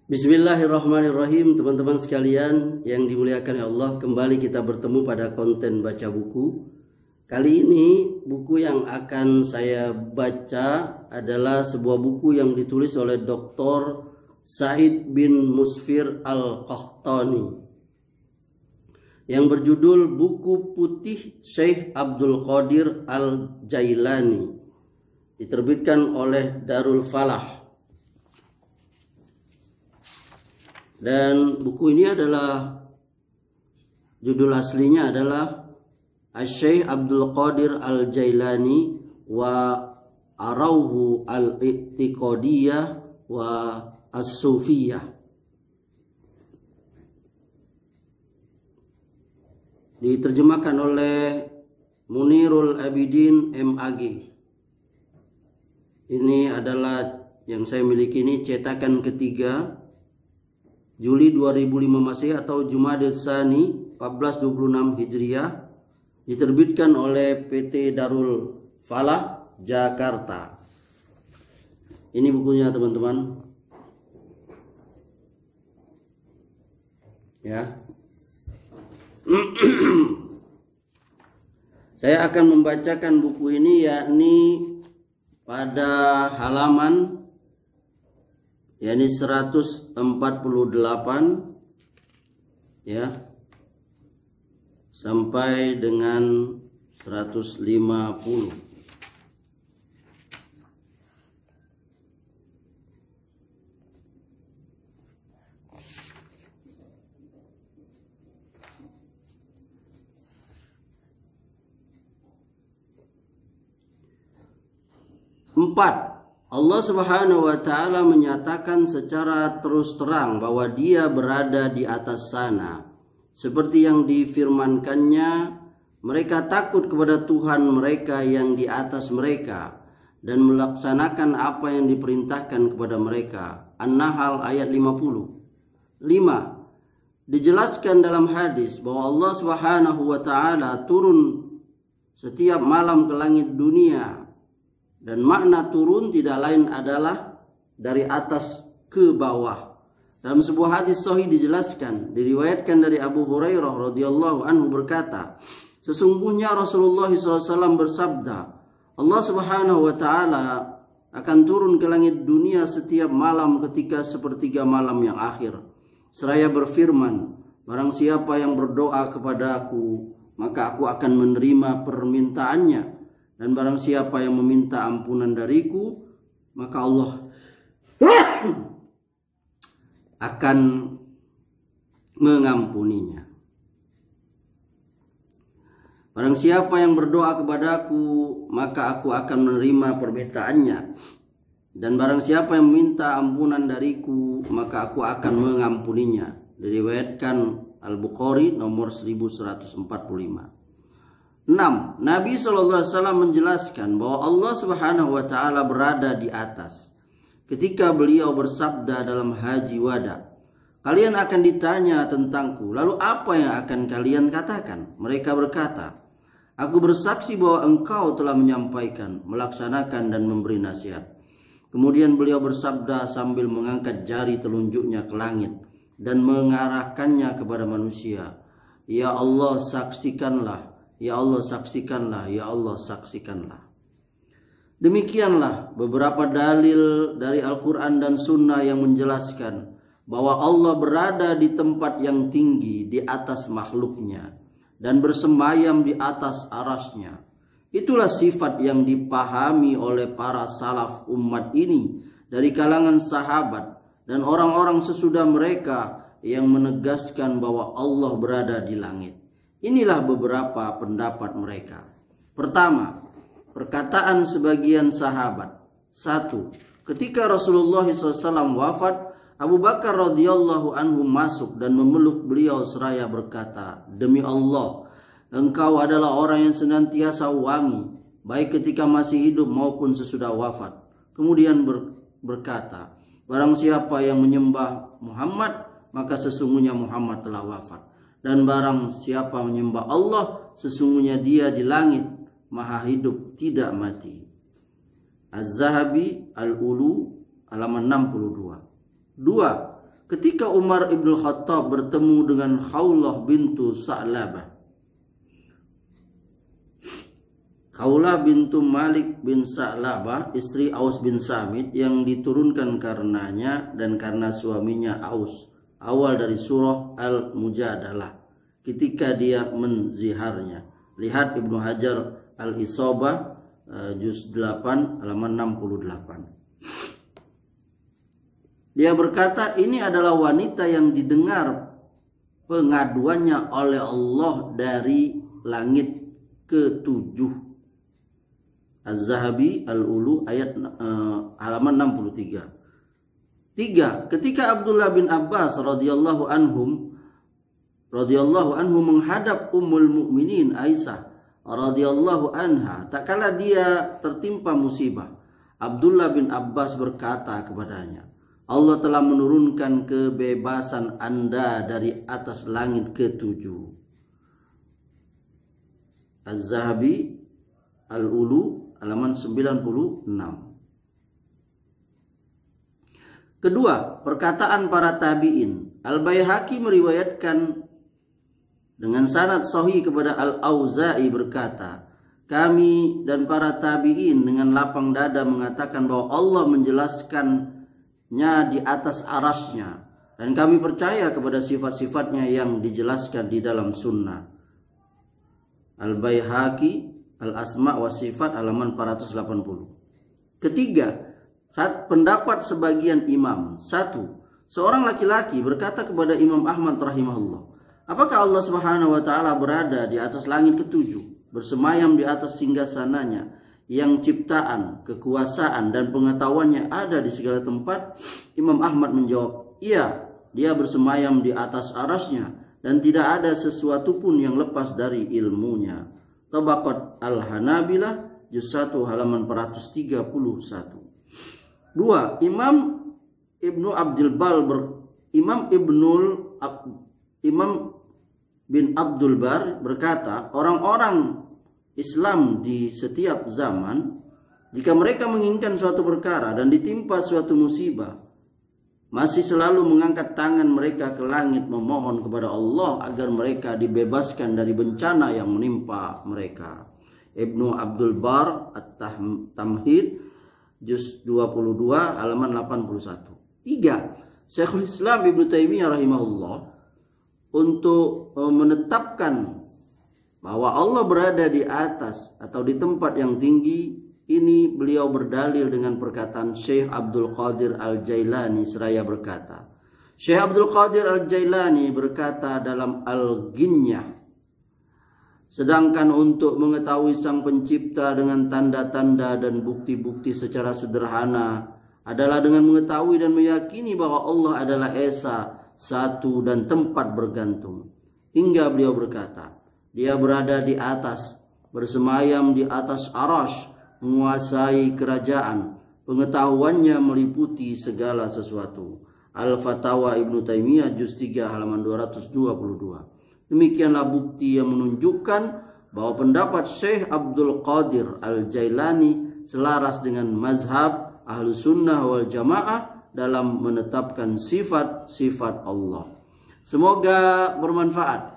Bismillahirrahmanirrahim, teman-teman sekalian yang dimuliakan Allah. Kembali kita bertemu pada konten baca buku. Kali ini buku yang akan saya baca adalah sebuah buku yang ditulis oleh Dr. Said bin Musfir Al-Qahtani yang berjudul Buku Putih Syekh Abdul Qadir Al-Jailani, diterbitkan oleh Darul Falah. Dan buku ini adalah, judul aslinya adalah Syekh Abdul Qadir Al-Jailani wa Arauhu Al-I'tiqadiyah wa As-Sufiyah. Diterjemahkan oleh Munirul Abidin MAG. Ini adalah yang saya miliki, ini cetakan ketiga, Juli 2005 Masehi atau Jumadil Tsani 1426 Hijriah, diterbitkan oleh PT Darul Falah Jakarta. Ini bukunya, teman-teman. Ya. Saya akan membacakan buku ini, yakni pada halaman 148 ya sampai dengan 150. Allah Subhanahu wa ta'ala menyatakan secara terus terang bahwa Dia berada di atas sana. Seperti yang difirmankannya, mereka takut kepada Tuhan mereka yang di atas mereka dan melaksanakan apa yang diperintahkan kepada mereka. An-Nahl ayat 50. 5. Dijelaskan dalam hadis bahwa Allah Subhanahu wa ta'ala turun setiap malam ke langit dunia. Dan makna turun tidak lain adalah dari atas ke bawah. Dalam sebuah hadis sahih dijelaskan, diriwayatkan dari Abu Hurairah radhiyallahu anhu berkata, sesungguhnya Rasulullah SAW bersabda, Allah Subhanahu wa ta'ala akan turun ke langit dunia setiap malam ketika sepertiga malam yang akhir. Seraya berfirman, barang siapa yang berdoa kepadaku, maka aku akan menerima permintaannya. Dan barang siapa yang meminta ampunan dariku, maka Allah akan mengampuninya. Barang siapa yang berdoa kepadaku, maka aku akan menerima permintaannya. Dan barang siapa yang meminta ampunan dariku, maka aku akan mengampuninya. Diriwayatkan Al-Bukhari nomor 1145. 6. Nabi SAW menjelaskan bahwa Allah Subhanahu wa ta'ala berada di atas. Ketika beliau bersabda dalam haji wada, kalian akan ditanya tentangku, lalu apa yang akan kalian katakan? Mereka berkata, aku bersaksi bahwa engkau telah menyampaikan, melaksanakan dan memberi nasihat. Kemudian beliau bersabda sambil mengangkat jari telunjuknya ke langit dan mengarahkannya kepada manusia, ya Allah saksikanlah, ya Allah saksikanlah, ya Allah saksikanlah. Demikianlah beberapa dalil dari Al-Quran dan Sunnah yang menjelaskan bahwa Allah berada di tempat yang tinggi di atas makhluknya dan bersemayam di atas arasnya. Itulah sifat yang dipahami oleh para salaf umat ini dari kalangan sahabat dan orang-orang sesudah mereka yang menegaskan bahwa Allah berada di langit. Inilah beberapa pendapat mereka. Pertama, perkataan sebagian sahabat. 1. Ketika Rasulullah SAW wafat, Abu Bakar radhiyallahu anhu masuk dan memeluk beliau seraya berkata, demi Allah, engkau adalah orang yang senantiasa wangi, baik ketika masih hidup maupun sesudah wafat. Kemudian berkata, barang siapa yang menyembah Muhammad, maka sesungguhnya Muhammad telah wafat. Dan barang siapa menyembah Allah, sesungguhnya Dia di langit, maha hidup, tidak mati. Az-Zahabi Al-Ulu halaman 62. 2. ketika Umar ibn Khattab bertemu dengan Khawlah bintu Sa'labah. Khawlah bintu Malik bin Sa'labah, istri Aus bin Samit yang diturunkan karenanya dan karena suaminya Aus, awal dari surah Al-Mujadalah, ketika dia menziharnya. Lihat Ibnu Hajar Al-Isobah juz 8 halaman 68. Dia berkata, ini adalah wanita yang didengar pengaduannya oleh Allah dari langit ke-7. Az-Zahabi Al-Ulu ayat halaman 63. 3. Ketika Abdullah bin Abbas radhiyallahu anhu menghadap Ummul Mukminin Aisyah radhiyallahu anha, tak kala dia tertimpa musibah, Abdullah bin Abbas berkata kepadanya, Allah telah menurunkan kebebasan Anda dari atas langit ke-7. Az-Zahabi Al-Ulu halaman 96. Kedua, perkataan para tabi'in. Al-Baihaqi meriwayatkan dengan sanad sahih kepada Al-Auza'i berkata, kami dan para tabi'in dengan lapang dada mengatakan bahwa Allah menjelaskannya di atas arasnya, dan kami percaya kepada sifat-sifatnya yang dijelaskan di dalam sunnah. Al-Baihaqi Al-Asma wa Sifat halaman 480. Ketiga, pendapat sebagian imam. 1. Seorang laki-laki berkata kepada Imam Ahmad rahimahullah, apakah Allah Subhanahu wa taala berada di atas langit ke-7, bersemayam di atas singgasananya yang ciptaan, kekuasaan dan pengetahuannya ada di segala tempat? Imam Ahmad menjawab, iya, dia bersemayam di atas arasnya dan tidak ada sesuatu pun yang lepas dari ilmunya. Tabaqat Al-Hanabilah juz 1 halaman 431. 2. Imam bin Abdul Bar berkata, orang-orang Islam di setiap zaman, jika mereka menginginkan suatu perkara dan ditimpa suatu musibah, masih selalu mengangkat tangan mereka ke langit memohon kepada Allah agar mereka dibebaskan dari bencana yang menimpa mereka. Ibnu Abdul Bar At-Tamhid juz 22 halaman 81. 3. Syekhul Islam Ibnu Taimiyah rahimahullah untuk menetapkan bahwa Allah berada di atas atau di tempat yang tinggi, ini beliau berdalil dengan perkataan Syekh Abdul Qadir Al-Jailani seraya berkata, Syekh Abdul Qadir Al-Jailani berkata dalam Al-Ghinyah, sedangkan untuk mengetahui Sang Pencipta dengan tanda-tanda dan bukti-bukti secara sederhana adalah dengan mengetahui dan meyakini bahwa Allah adalah Esa, satu dan tempat bergantung. Hingga beliau berkata, dia berada di atas, bersemayam di atas arasy, menguasai kerajaan, pengetahuannya meliputi segala sesuatu. Al-Fatawa Ibnu Taimiyah juz 3 halaman 222. Demikianlah bukti yang menunjukkan bahwa pendapat Syekh Abdul Qadir Al-Jailani selaras dengan mazhab Ahlu Sunnah wal Jamaah dalam menetapkan sifat-sifat Allah. Semoga bermanfaat.